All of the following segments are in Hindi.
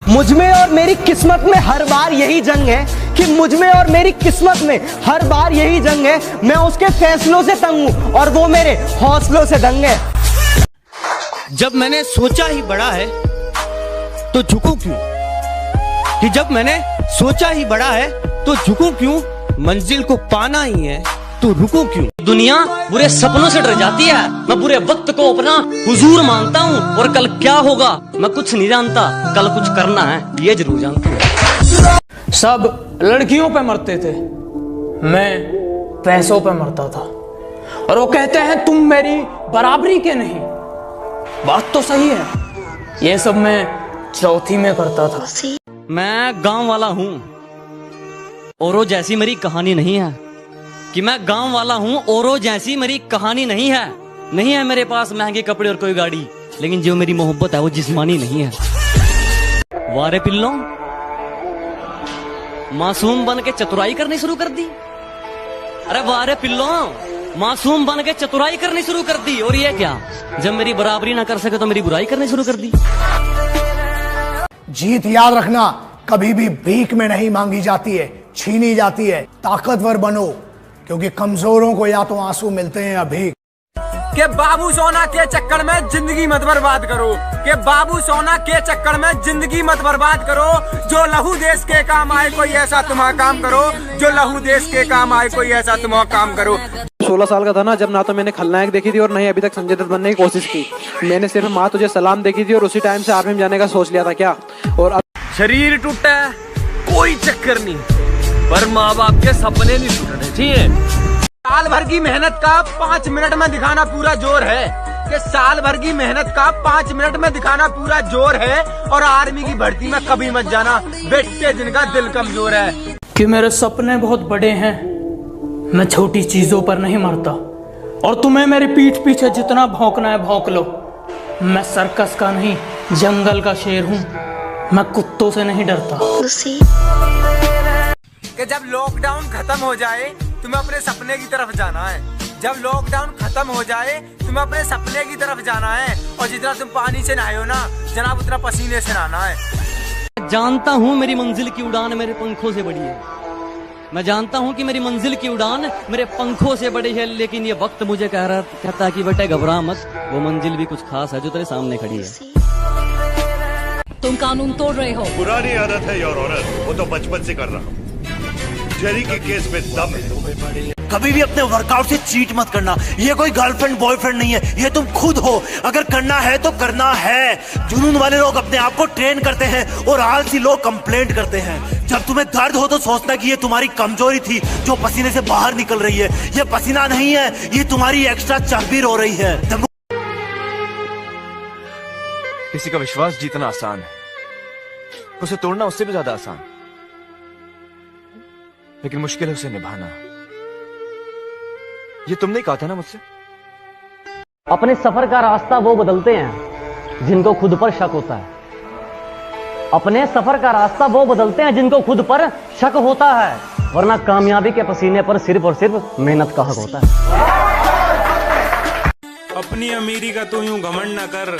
मुझ में और मेरी किस्मत में हर बार यही जंग है कि मुझ में और मेरी किस्मत में हर बार यही जंग है। मैं उसके फैसलों से तंग हूँ और वो मेरे हौसलों से दंग है। जब मैंने सोचा ही बड़ा है तो झुकूं क्यों, कि जब मैंने सोचा ही बड़ा है तो झुकूं क्यों, मंजिल को पाना ही है तो रुकूं क्यों। दुनिया बुरे सपनों से डर जाती है, मैं बुरे वक्त को अपना हुजूर मानता हूँ, और कल क्या होगा मैं कुछ नहीं जानता, कल कुछ करना है ये जरूर जानता हूँ। सब लड़कियों पे मरते थे, मैं पैसों पे मरता था, और वो कहते हैं तुम मेरी बराबरी के नहीं। बात तो सही है, ये सब मैं चौथी में करता था। मैं गांव वाला हूँ औरों जैसी मेरी कहानी नहीं है, कि मैं गांव वाला हूँ औरों जैसी मेरी कहानी नहीं है। नहीं है मेरे पास महंगे कपड़े और कोई गाड़ी, लेकिन जो मेरी मोहब्बत है वो जिस्मानी नहीं है। वारे पिल्लों, मासूम बन के चतुराई करनी शुरू कर दी। अरे वारे पिल्लों, मासूम बन के चतुराई करनी शुरू कर दी, और ये क्या, जब मेरी बराबरी ना कर सके तो मेरी बुराई करनी शुरू कर दी। जीत याद रखना कभी भी भीख में नहीं मांगी जाती है, छीनी जाती है। ताकतवर बनो, क्योंकि कमजोरों को या तो आंसू मिलते हैं या भीख। के बाबू सोना के चक्कर में जिंदगी मत बर्बाद करो, के बाबू सोना के चक्कर में जिंदगी मत बर्बाद करो। जो लहू देश के काम आए कोई ऐसा तुम्हारा काम करो, जो लहू देश के काम आए कोई ऐसा तुम्हारा काम करो। 16 साल का था ना जब, ना तो मैंने खलनायक देखी थी और नहीं अभी तक संजय दत्त बनने की कोशिश की। मैंने सिर्फ माँ तुझे सलाम देखी थी और उसी टाइम से आर्मी में जाने का सोच लिया था क्या। और अब शरीर टूटा है कोई चक्कर नहीं, पर माँ बाप के सपने नहीं टूटने चाहिए। साल भर की मेहनत का 5 मिनट में दिखाना पूरा जोर है, कि साल भर की मेहनत का 5 मिनट में दिखाना पूरा जोर है। और आर्मी की भर्ती में कभी मत जाना बेटे जिनका दिल कमजोर है। कि मेरे सपने बहुत बड़े हैं, मैं छोटी चीजों पर नहीं मरता, और तुम्हें मेरी पीठ पीछे जितना भौंकना है भौंक लो। मैं सर्कस का नहीं जंगल का शेर हूँ, मैं कुत्तों से नहीं डरता। कि जब लॉकडाउन खत्म हो जाए तुम्हें अपने सपने की तरफ जाना है, जब लॉकडाउन खत्म हो जाए तुम्हें अपने सपने की तरफ जाना है। और जितना तुम पानी से नहाए हो ना जनाब, उतना पसीने से नहाना है। जानता हूँ मेरी मंजिल की उड़ान मेरे पंखों से बड़ी है, मैं जानता हूँ कि मेरी मंजिल की उड़ान मेरे पंखों से बड़ी है, लेकिन ये वक्त मुझे कहता है कि बेटे घबरा मत, वो मंजिल भी कुछ खास है जो तेरे सामने खड़ी है। तुम कानून तोड़ रहे हो। पुरानी आदत है योर ऑनर, वो तो बचपन से कर रहा हूँ। जेरी के केस में दम है। कभी भी अपने वर्कआउट से चीट मत करना, ये कोई गर्लफ्रेंड बॉयफ्रेंड नहीं है, ये तुम खुद हो। अगर करना है तो करना है। जुनून वाले लोग अपने आप को ट्रेन करते हैं और आलसी लोग कंप्लेंट करते हैं। जब तुम्हें दर्द हो तो सोचना कि ये तुम्हारी कमजोरी थी जो पसीने से बाहर निकल रही है। ये पसीना नहीं है, ये तुम्हारी एक्स्ट्रा चर्बी रो रही है। किसी का विश्वास जीतना आसान है, उसे तोड़ना उससे भी ज्यादा आसान, लेकिन मुश्किल है उसे निभाना। ये तुमने कहा था ना मुझसे। अपने सफर का रास्ता वो बदलते हैं जिनको खुद पर शक होता है। अपने सफर का रास्ता वो बदलते हैं जिनको खुद पर शक होता है, वरना कामयाबी के पसीने पर सिर्फ और सिर्फ मेहनत का हक होता है। अपनी अमीरी का तू यूं घमंड न कर,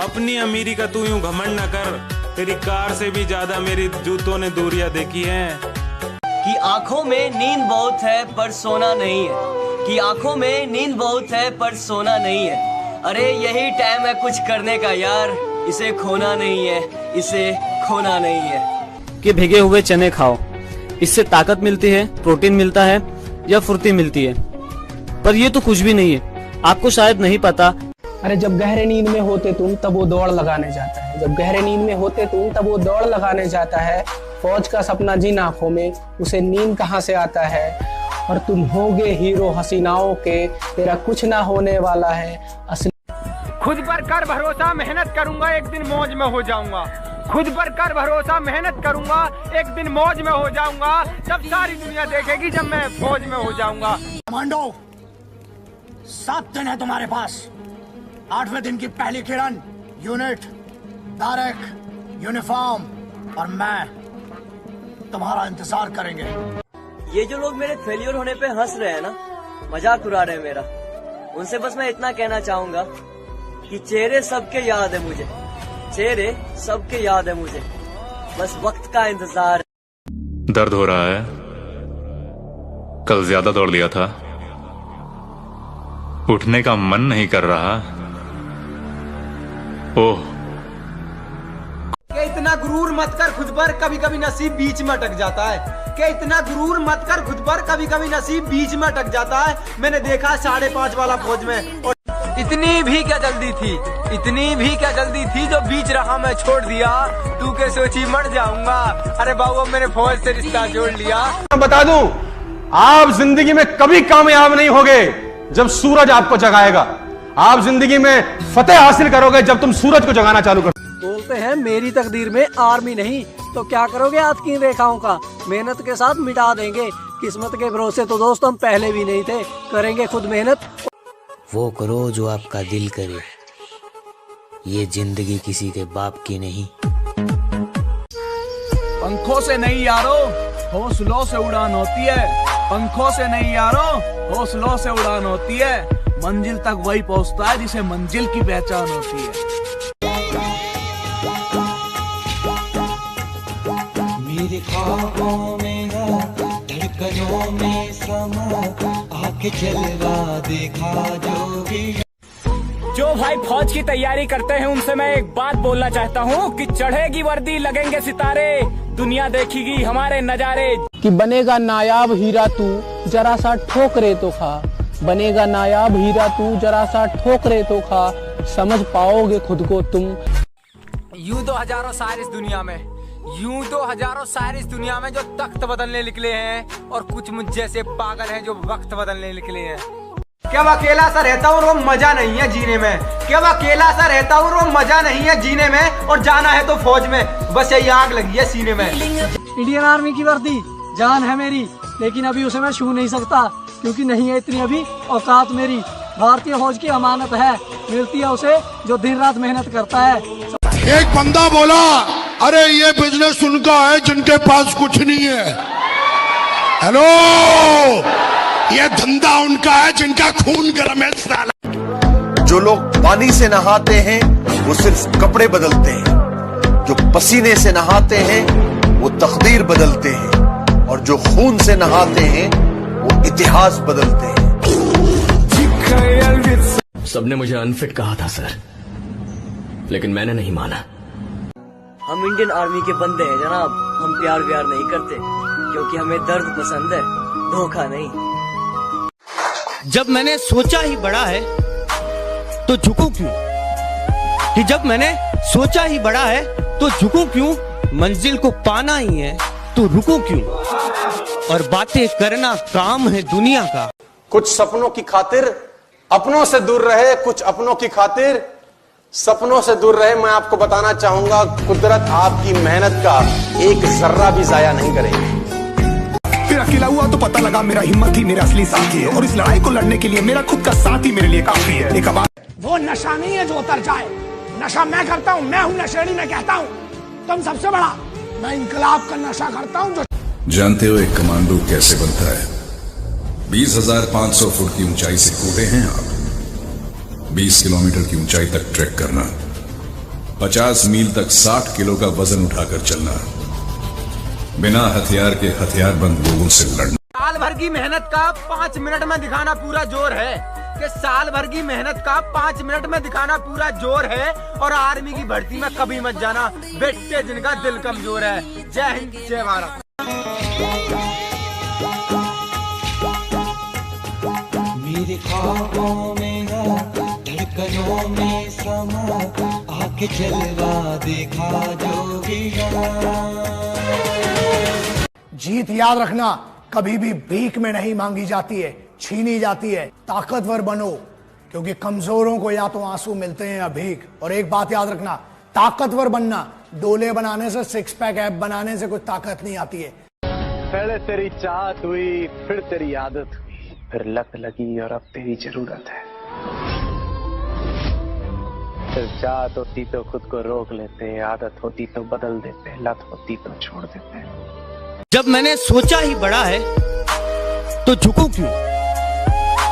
अपनी अमीरी का तू यूं घमंड न कर, तेरी कार से भी ज्यादा मेरी जूतों ने दूरियां देखी हैं। कि आंखों में नींद बहुत है पर सोना नहीं है, कि आंखों में नींद बहुत है पर सोना नहीं है। अरे यही टाइम है कुछ करने का यार, इसे खोना नहीं है, इसे खोना नहीं है। कि भीगे हुए चने खाओ, इससे ताकत मिलती है, प्रोटीन मिलता है या फुर्ती मिलती है, पर ये तो कुछ भी नहीं है, आपको शायद नहीं पता। अरे जब गहरे नींद में होते तुम तब वो दौड़ लगाने जाता है, जब गहरे नींद में होते तुम तब वो दौड़ लगाने जाता है। फौज का सपना जिन आंखों में, उसे नींद कहाँ से आता है। और तुम होगे हीरो हसीनाओं के, तेरा कुछ ना होने वाला है असली। खुद पर कर भरोसा, मेहनत करूंगा एक दिन मौज में हो जाऊंगा। खुद पर कर भरोसा, मेहनत करूंगा एक दिन मौज में हो जाऊंगा। जब सारी दुनिया देखेगी जब मैं फौज में हो जाऊंगा। कमांडो 7 दिन है तुम्हारे पास। 8वें दिन की पहली किरण, यूनिट, बैरक, यूनिफॉर्म और मैं तुम्हारा इंतजार करेंगे। ये जो लोग मेरे फेलियर होने पे हंस रहे हैं ना, मजाक उड़ा रहे हैं मेरा, उनसे बस मैं इतना कहना चाहूंगा कि चेहरे सबके याद है मुझे, चेहरे सबके याद है मुझे, बस वक्त का इंतजार। दर्द हो रहा है? कल ज्यादा दौड़ लिया था, उठने का मन नहीं कर रहा। ओह, क्या इतना गुरूर मत कर खुद पर, कभी कभी नसीब बीच में अटक जाता है। क्या इतना गुरूर मत कर खुद पर, कभी कभी नसीब बीच में अटक जाता है। मैंने देखा 5.5 वाला फौज में, और इतनी भी क्या जल्दी थी, इतनी भी क्या जल्दी थी जो बीच रहा मैं छोड़ दिया। तू के सोची मर जाऊंगा, अरे बाबू मैंने फौज से रिश्ता जोड़ लिया। मैं बता दूं, आप जिंदगी में कभी कामयाब नहीं होगे जब सूरज आपको जगाएगा। आप जिंदगी में फतेह हासिल करोगे जब तुम सूरज को जगाना चालू करोगे। बोलते हैं मेरी तकदीर में आर्मी नहीं, तो क्या करोगे आज की रेखाओं का, मेहनत के साथ मिटा देंगे। किस्मत के भरोसे तो दोस्त हम पहले भी नहीं थे, करेंगे खुद मेहनत। वो करो जो आपका दिल करे, ये जिंदगी किसी के बाप की नहीं। पंखों से नहीं यारो, हौसलों से उड़ान होती है। पंखों से नहीं यारो, हौसलों से उड़ान होती है। मंजिल तक वही पहुंचता है जिसे मंजिल की पहचान होती है। मेरे ख्वाबों में धड़कनों में समा, आके जलवा देखा जो भी। जो भाई फौज की तैयारी करते हैं उनसे मैं एक बात बोलना चाहता हूँ कि चढ़ेगी वर्दी लगेंगे सितारे, दुनिया देखेगी हमारे नजारे। कि बनेगा नायाब हीरा तू जरा सा ठोकरे तो खा, बनेगा नायाब हीरा तू जरा सा ठोकरे तो खा, समझ पाओगे खुद को तुम। यूं तो हजारों शायर इस दुनिया में, यूं तो हजारों शायर इस दुनिया में जो तख्त बदलने निकले हैं, और कुछ मुझ जैसे पागल हैं जो वक्त बदलने निकले हैं। क्या मैं अकेला सा रहता हूँ और वो मजा नहीं है जीने में, क्या मैं अकेला सा रहता हूँ और वो मजा नहीं है जीने में, और जाना है तो फौज में, बस यही आग लगी है सीने में। इंडियन आर्मी की वर्दी जान है मेरी, लेकिन अभी उसे मैं छू नहीं सकता, क्योंकि नहीं है इतनी अभी औकात मेरी। भारतीय फौज की अमानत है, मिलती है उसे जो दिन रात मेहनत करता है। एक बंदा बोला, अरे ये बिजनेस उनका है जिनके पास कुछ नहीं है। हेलो, ये धंधा उनका है जिनका खून गर्म है साला। जो लोग पानी से नहाते हैं वो सिर्फ कपड़े बदलते हैं, जो पसीने से नहाते हैं वो तकदीर बदलते हैं, और जो खून से नहाते हैं वो इतिहास बदलते हैं। सबने मुझे अनफिट कहा था सर, लेकिन मैंने नहीं माना। हम इंडियन आर्मी के बंदे हैं जनाब, हम प्यार व्यार नहीं करते, क्योंकि हमें दर्द पसंद है, धोखा नहीं। जब मैंने सोचा ही बड़ा है तो झुकूं क्यों, कि जब मैंने सोचा ही बड़ा है तो झुकूं क्यों, मंजिल को पाना ही है तो रुकूं क्यों, और बातें करना काम है दुनिया का। कुछ सपनों की खातिर अपनों से दूर रहे, कुछ अपनों की खातिर सपनों से दूर रहे। मैं आपको बताना चाहूंगा, कुदरत आपकी मेहनत का एक जर्रा भी जाया नहीं करेगी। फिर अकेला हुआ तो पता लगा मेरा हिम्मत ही मेरा असली साथी है, और इस लड़ाई को लड़ने के लिए मेरा खुद का साथ ही मेरे लिए काफी है। एक वो नशा नहीं है जो उतर जाए, नशा मैं करता हूँ, मैं हूँ नशेड़ी, मैं कहता हूँ तुम सबसे बड़ा, मैं इंकलाब का नशा करता हूँ। जो जानते हो एक कमांडो कैसे बनता है? 20,500 फुट की ऊंचाई से कूदे हैं आप, 20 किलोमीटर की ऊंचाई तक ट्रैक करना, 50 मील तक 60 किलो का वजन उठाकर चलना, बिना हथियार के हथियारबंद लोगों से लड़ना। साल भर की मेहनत का 5 मिनट में दिखाना पूरा जोर है, कि साल भर की मेहनत का 5 मिनट में दिखाना पूरा जोर है, और आर्मी की भर्ती में कभी मत जाना बेटे जिनका दिल कमजोर है। जय हिंद, जय भारत। मेरे ख्वाबों में धड़कनों में समा, आके जलवा देखा जो भी। जीत याद रखना कभी भी भीख में नहीं मांगी जाती है, छीनी जाती है। ताकतवर बनो, क्योंकि कमजोरों को या तो आंसू मिलते हैं या भीख। और एक बात याद रखना, ताकतवर बनना डोले बनाने से, 6 पैक ऐप बनाने से कुछ ताकत नहीं आती है। पहले तेरी चाहत हुई, फिर तेरी आदत हुई, फिर लत लगी और अब तेरी जरूरत है। फिर चाहत होती तो खुद को रोक लेते, आदत होती तो बदल देते, लत होती तो छोड़ देते। जब मैंने सोचा ही बड़ा है तो झुकूं क्यों,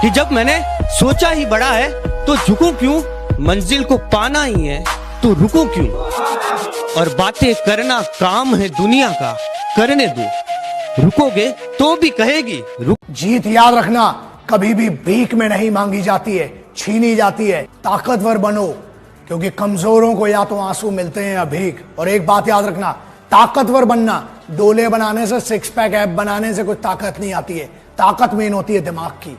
कि जब मैंने सोचा ही बड़ा है तो झुकूं क्यों, मंजिल को पाना ही है तो रुको क्यों? और बातें करना काम है दुनिया का, करने दो। रुकोगे तो भी कहेगी रुक। जीत याद रखना कभी भी भीख में नहीं मांगी जाती है, छीनी जाती है। ताकतवर बनो, क्योंकि कमजोरों को या तो आंसू मिलते हैं या भीख। और एक बात याद रखना, ताकतवर बनना डोले बनाने से, सिक्स पैक ऐप बनाने से कुछ ताकत नहीं आती है। ताकत मेन होती है दिमाग की।